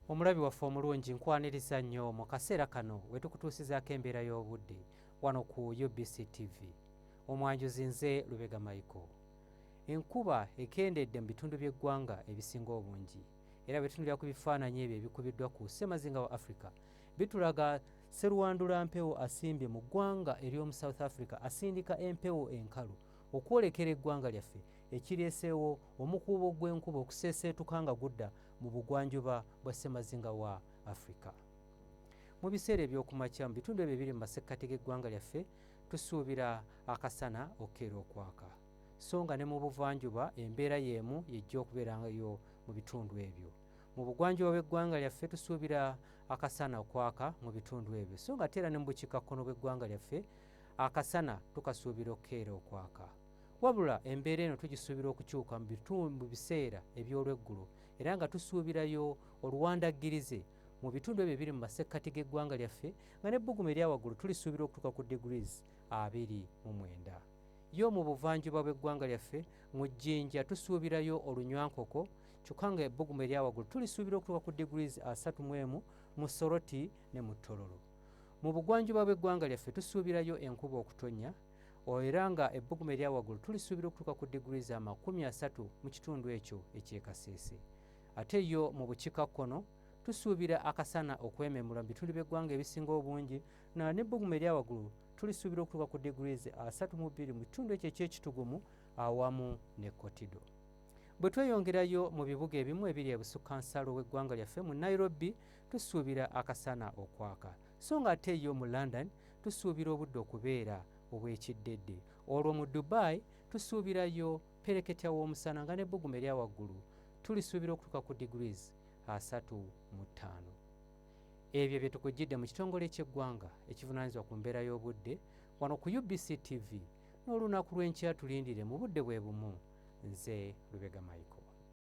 Omulabi waffe omulungi nkwaniriza nnyo mu kaseera kano we tukutuusizaako embeera y'obudde wano ku UBC TV. Omwanjuzi nze Lubega Micheal. Enkuba ekendedde mu bitundu by'eggwanga ebisinga obungi era bwe tutunulira ku bifaananyi ebyo ebikubiddwa ku ssemazinga wa Africa bitulaga sserwandula mpewo asimbye mu ggwanga ery'omu South Africa asindika empewo enkalu okwolekera eggwanga lyaffe ekireeseewo omukuubo gw'enkuba okuseeseetuka nga gudda mu bugwanjuba bwa ssemazinga wa Africa. Mu biseera eby'okumakya mu bitundu ebyo ebiri mu masekkati g'eggwanga lyaffe tusuubira akasana okkeera okwaka, so nga ne mu buvanjuba embeera y'emu yejja okubeerayo mu bitundu ebyo. Mu bugwanjuba bw'eggwanga lyaffe tusuubira akasana okwaka mu bitundu ebyo, so nga ate era ne mu bukiikakkono bw'eggwanga lyaffe akasana tukasuubira okkeera okwaka. Wabula embeera eno tugisuubira okukyuka mu biseera eby'olweggulo era nga tusuubirayo oluwandaggirize mu bitundu ebyo ebiri mu masekkati g'eggwanga lyaffe nga n'ebbugumu erya waggulu tulisuubira okutuuka ku degrees 29. Yo mu buvanjuba bw'eggwanga lyaffe mu Jjinja tusuubirayo olunywankoko kyokka nga ebbugumu erya waggulu tulisuubira okutuuka ku degrees 31 mu Soroti ne mu Tororo. Mu bugwanjuba bw'eggwanga lyaffe tusuubirayo enkuba okutonnya era nga ebbugumu erya waggulu tulisuubira okutuuka ku degrees 30 mu kitundu ekyo eky'Ekasese. Ate yo mu bukiikakkono tusuubira akasana okwememula mu bitundu by'eggwanga ebisinga obungi n'ebbugumu erya waggulu tulisuubira okutuuka ku degrees 32 mu kitundu ekyo eky'ekitugumu awamu ne Kotido. Bwe tweyongerayo mu bibuga ebimu ebiri ebusukkansalo w'eggwanga lyaffe mu Nairobi tusuubira akasana okwaka, so nga ate yo mu London tusuubira obudde okubeera obw'ekiddedde. Olwo mu Dubai tusuubirayo pereketya w'omusana nga n'ebbugumu erya waggulu tulisuubira okutuuka ku degrees 35. Ebyo bye tukujjidde mu kitongole ky'eggwanga ekivunaanyizibwa ku mbeera y'obudde wano ku UBC TV n'olunaku lw'enkya tulindire mu budde bwe bumu. Nze Lubega Micheal.